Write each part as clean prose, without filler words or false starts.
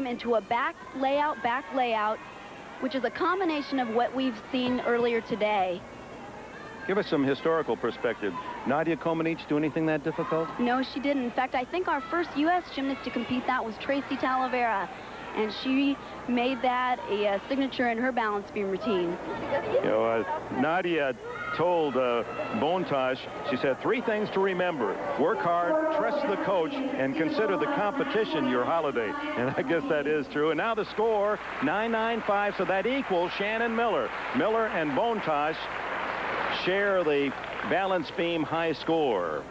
into a back layout, which is a combination of what we've seen earlier today. Give us some historical perspective. Nadia Comaneci do anything that difficult? No, she didn't. In fact, I think our first U.S. gymnast to compete that was Tracy Talavera, and she made that a signature in her balance beam routine. You know, Nadia told Bontage, she said, 3 things to remember: work hard, trust the coach, and consider the competition your holiday. And I guess that is true. And now the score, 9-9-5, so that equals Shannon Miller. Miller and Bontage share the balance beam high score.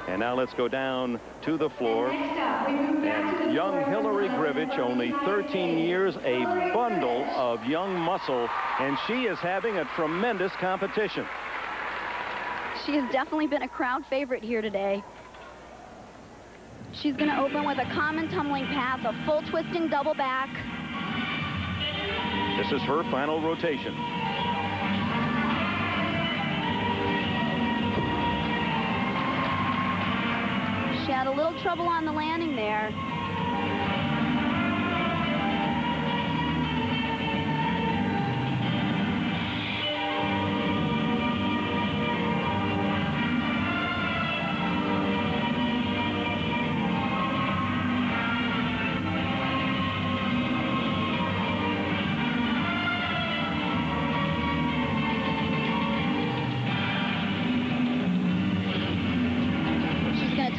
And now let's go down to the floor. And young Hillary Grivich, only 13 years, a bundle of young muscle, and she is having a tremendous competition. She has definitely been a crowd favorite here today. She's going to open with a common tumbling pass, a full twisting double back. This is her final rotation. She had a little trouble on the landing there.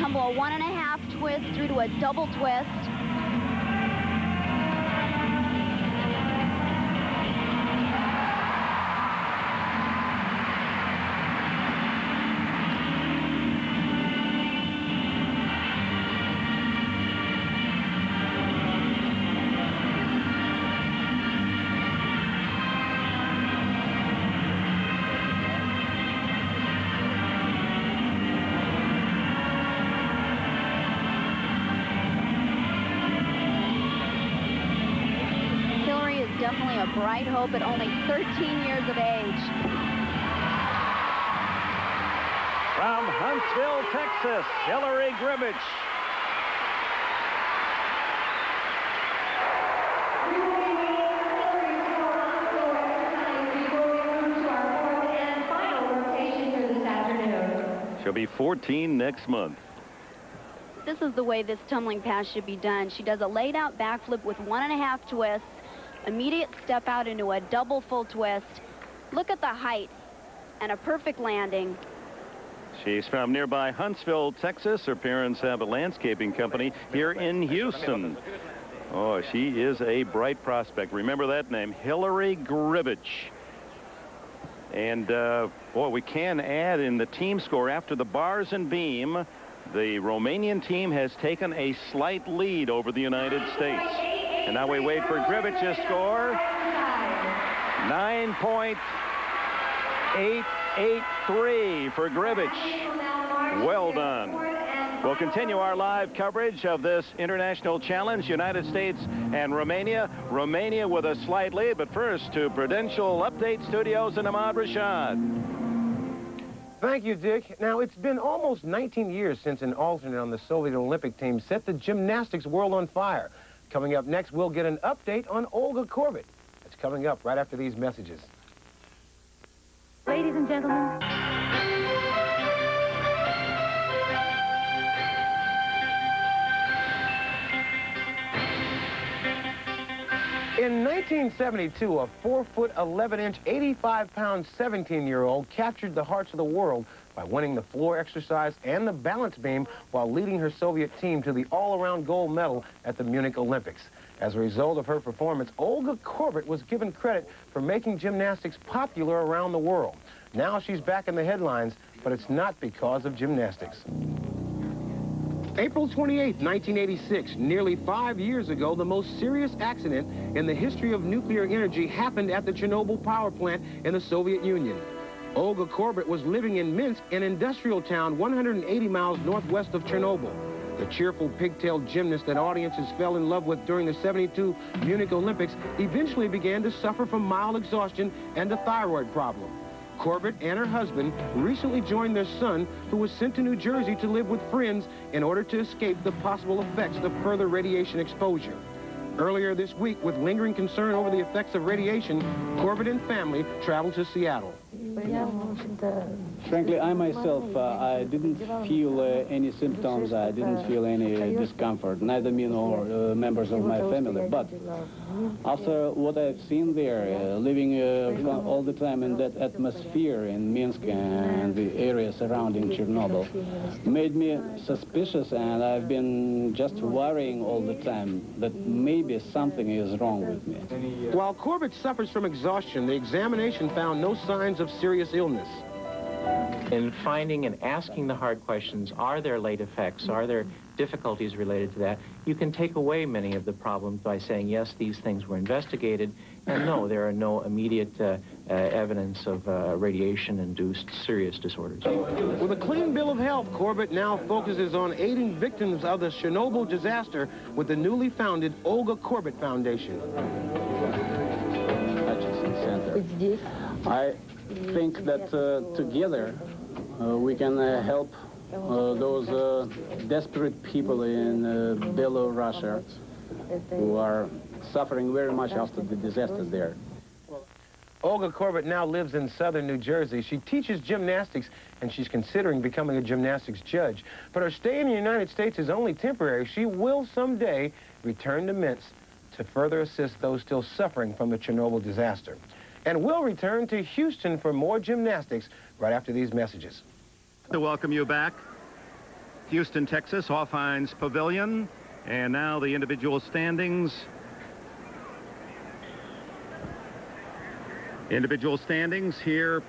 A 1.5 twist through to a double twist. Definitely a bright hope at only 13 years of age. From Huntsville, Texas, Hillary Grivich. She'll be 14 next month. This is the way this tumbling pass should be done. She does a laid out backflip with 1.5 twists. Immediate step out into a double full twist. Look at the height and a perfect landing. She's from nearby Huntsville, Texas. Her parents have a landscaping company here in Houston. Oh, she is a bright prospect. Remember that name, Hillary Grivich. And boy, we can add in the team score after the bars and beam. The Romanian team has taken a slight lead over the United States. And now we wait for Grivich's score. 9.883 for Grivich. Well done. We'll continue our live coverage of this international challenge, United States and Romania. Romania with a slight lead, but first to Prudential Update Studios and Ahmad Rashad. Thank you, Dick. Now, it's been almost 19 years since an alternate on the Soviet Olympic team set the gymnastics world on fire. Coming up next, we'll get an update on Olga Korbut. It's coming up right after these messages. Ladies and gentlemen. In 1972, a 4-foot, 11-inch, 85-pound 17-year-old captured the hearts of the world by winning the floor exercise and the balance beam while leading her Soviet team to the all-around gold medal at the Munich Olympics. As a result of her performance, Olga Korbut was given credit for making gymnastics popular around the world. Now she's back in the headlines, but it's not because of gymnastics. April 28, 1986, nearly 5 years ago, the most serious accident in the history of nuclear energy happened at the Chernobyl power plant in the Soviet Union. Olga Korbut was living in Minsk, an industrial town 180 miles northwest of Chernobyl. The cheerful pigtailed gymnast that audiences fell in love with during the '72 Munich Olympics eventually began to suffer from mild exhaustion and a thyroid problem. Korbut and her husband recently joined their son, who was sent to New Jersey to live with friends in order to escape the possible effects of further radiation exposure. Earlier this week, with lingering concern over the effects of radiation, Corbett and family traveled to Seattle. Frankly, I myself, I didn't feel any symptoms. I didn't feel any discomfort, neither me nor members of my family. But after what I've seen there, living all the time in that atmosphere in Minsk and the area surrounding Chernobyl, made me suspicious, and I've been just worrying all the time that maybe something is wrong with me. While Corbett suffers from exhaustion, the examination found no signs of serious illness. In finding and asking the hard questions, are there late effects, are there difficulties related to that, you can take away many of the problems by saying, yes, these things were investigated, and no, there are no immediate evidence of radiation-induced serious disorders. With a clean bill of health, Corbett now focuses on aiding victims of the Chernobyl disaster with the newly founded Olga Corbett Foundation. I think that together we can help those desperate people in Belarus who are suffering very much after the disaster there. Olga Corbett now lives in southern New Jersey. She teaches gymnastics, and she's considering becoming a gymnastics judge. But her stay in the United States is only temporary. She will someday return to Minsk to further assist those still suffering from the Chernobyl disaster. And we'll return to Houston for more gymnastics right after these messages. To welcome you back. Houston, Texas, Hoffheinz Pavilion. And now the individual standings. Individual standings here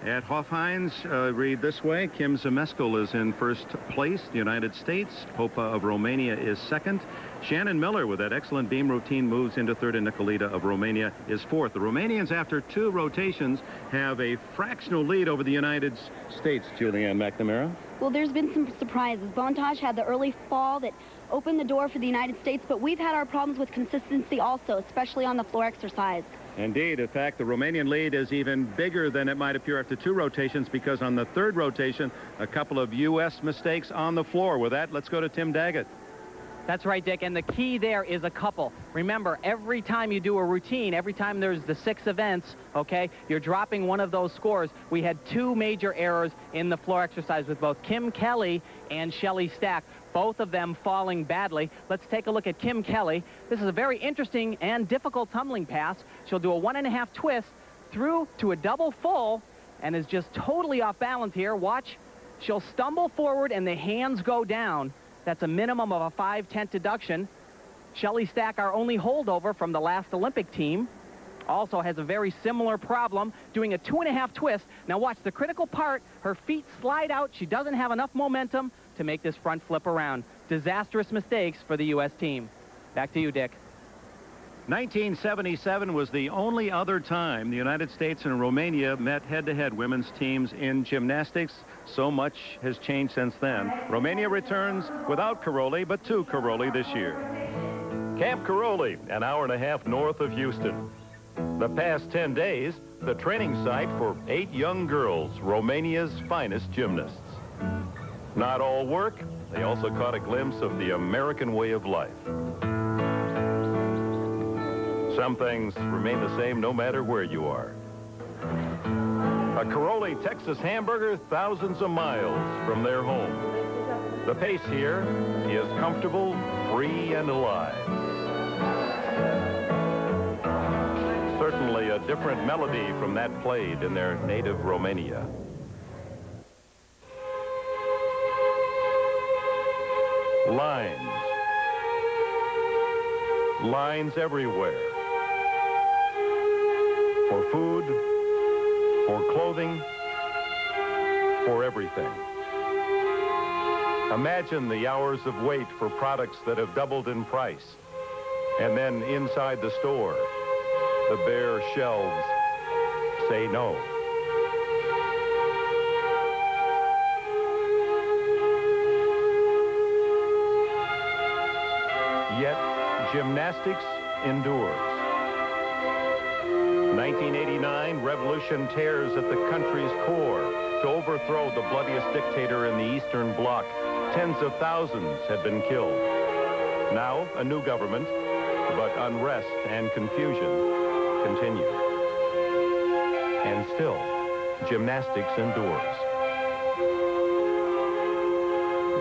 at Hoffheinz read this way. Kim Zemeskal is in first place, the United States. Popa of Romania is second. Shannon Miller, with that excellent beam routine, moves into third, and Nicolita of Romania is fourth. The Romanians, after 2 rotations, have a fractional lead over the United States. Julianne McNamara. Well, there's been some surprises. Bontage had the early fall that opened the door for the United States, but we've had our problems with consistency also, especially on the floor exercise. Indeed. In fact, the Romanian lead is even bigger than it might appear after 2 rotations, because on the 3rd rotation, a couple of U.S. mistakes on the floor. With that, let's go to Tim Daggett. That's right, Dick, and the key there is a couple. Remember, every time you do a routine, every time there's the 6 events, okay, you're dropping one of those scores. We had 2 major errors in the floor exercise with both Kim Kelly and Shelley Stack, both of them falling badly. Let's take a look at Kim Kelly. This is a very interesting and difficult tumbling pass. She'll do a 1.5 twist through to a double full and is just totally off balance here. Watch, she'll stumble forward and the hands go down. That's a minimum of a 5/10 deduction. Shelley Stack, our only holdover from the last Olympic team, also has a very similar problem, doing a 2.5 twist. Now watch the critical part. Her feet slide out. She doesn't have enough momentum to make this front flip around. Disastrous mistakes for the U.S. team. Back to you, Dick. 1977 was the only other time the United States and Romania met head-to-head women's teams in gymnastics. So much has changed since then. Romania returns without Karolyi, but to Karolyi this year. Camp Karolyi, an hour and a half north of Houston. The past 10 days, the training site for 8 young girls, Romania's finest gymnasts. Not all work, they also caught a glimpse of the American way of life. Some things remain the same no matter where you are. A Karolyi Texas hamburger thousands of miles from their home. The pace here is comfortable, free, and alive. Certainly a different melody from that played in their native Romania. Lines. Lines everywhere. For food, for clothing, for everything. Imagine the hours of wait for products that have doubled in price. And then inside the store, the bare shelves say no. Yet, gymnastics endures. 1989, revolution tears at the country's core to overthrow the bloodiest dictator in the Eastern Bloc. Tens of thousands had been killed. Now, a new government, But unrest and confusion continue. And still, gymnastics endures.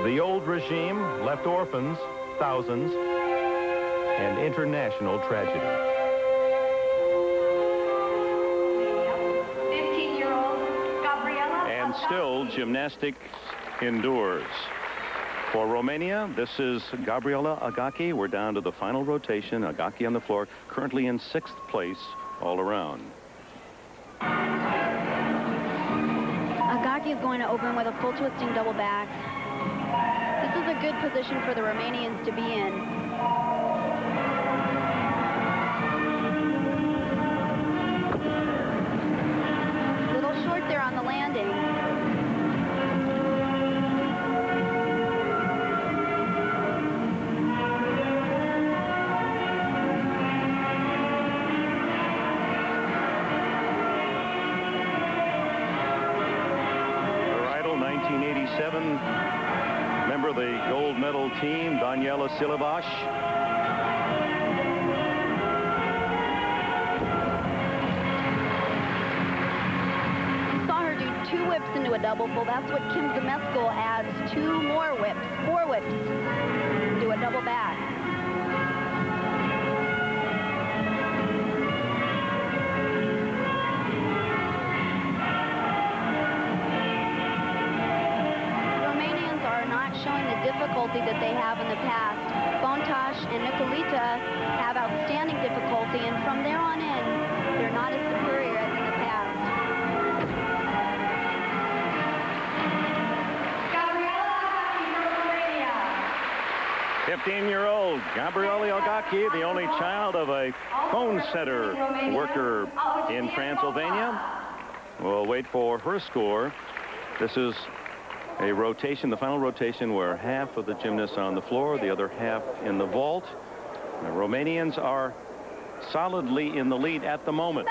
The old regime left orphans, thousands, and international tragedy. 15-year-old Gabriela. And still, gymnastics endures. For Romania, this is Gabriela Agaki. We're down to the final rotation. Agaki on the floor, currently in 6th place all around. Agaki is going to open with a full twisting double back. This is a good position for the Romanians to be in. A little short there on the landing. Her idol, 1987. Member of the gold medal team, Daniela Silevash. You saw her do 2 whips into a double full. That's what Kim Zemeskal adds 2 more whips, 4 whips into a double back. Showing the difficulty that they have in the past. Bontash and Nicolita have outstanding difficulty, and from there on in, they're not as superior as in the past. 15-year-old Gabriela Agaki, the only child of a phone center worker in Transylvania. We'll wait for her score. This is a rotation, the final rotation, where half of the gymnasts are on the floor, the other half in the vault. The Romanians are solidly in the lead at the moment.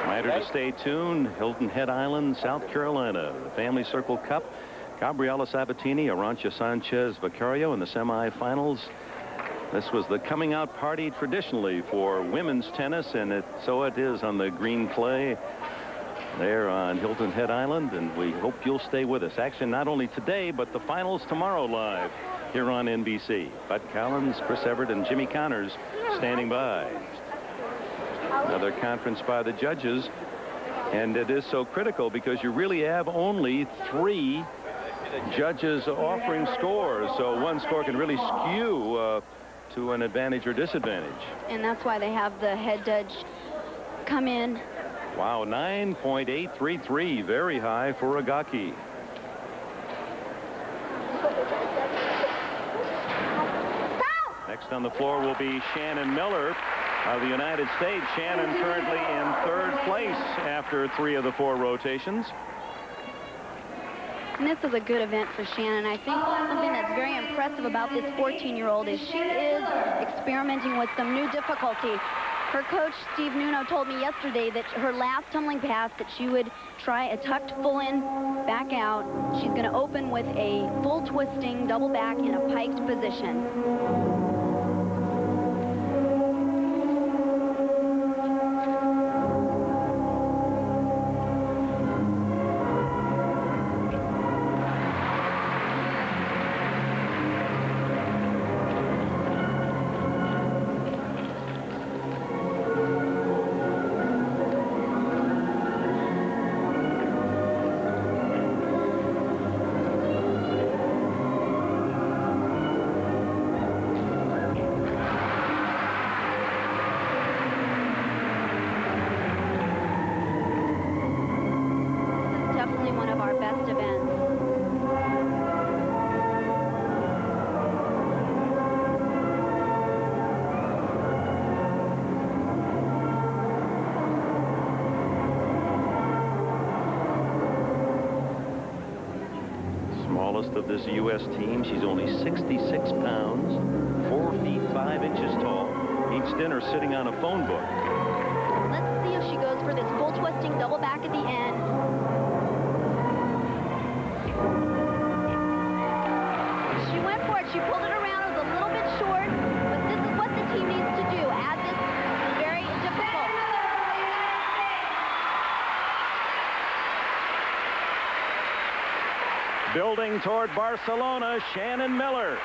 Reminder to stay tuned. Hilton Head Island, South Carolina, the Family Circle Cup. Gabriela Sabatini, Arantxa Sanchez Vicario in the semifinals. This was the coming out party traditionally for women's tennis, and so it is on the green clay there on Hilton Head Island, and we hope you'll stay with us. Action not only today, but the finals tomorrow live here on NBC. Bud Collins, Chris Everett, and Jimmy Connors standing by. Another conference by the judges, and it is so critical because you really have only 3 judges offering scores, so one score can really skew to an advantage or disadvantage. And that's why they have the head judge come in. Wow, 9.833, very high for Agaki. Next on the floor will be Shannon Miller of the United States. Shannon currently in 3rd place after 3 of the 4 rotations. And this is a good event for Shannon. I think something that's very impressive about this 14-year-old is she is experimenting with some new difficulty. Her coach, Steve Nuno, told me yesterday that her last tumbling pass that she would try a tucked full in, back out. She's going to open with a full twisting double back in a piked position. Of this U.S. team. She's only 66 pounds, 4 feet 5 inches tall. Each dinner sitting on a phone book. Let's see if she goes for this full twisting double back at the end. Building toward Barcelona, Shannon Miller.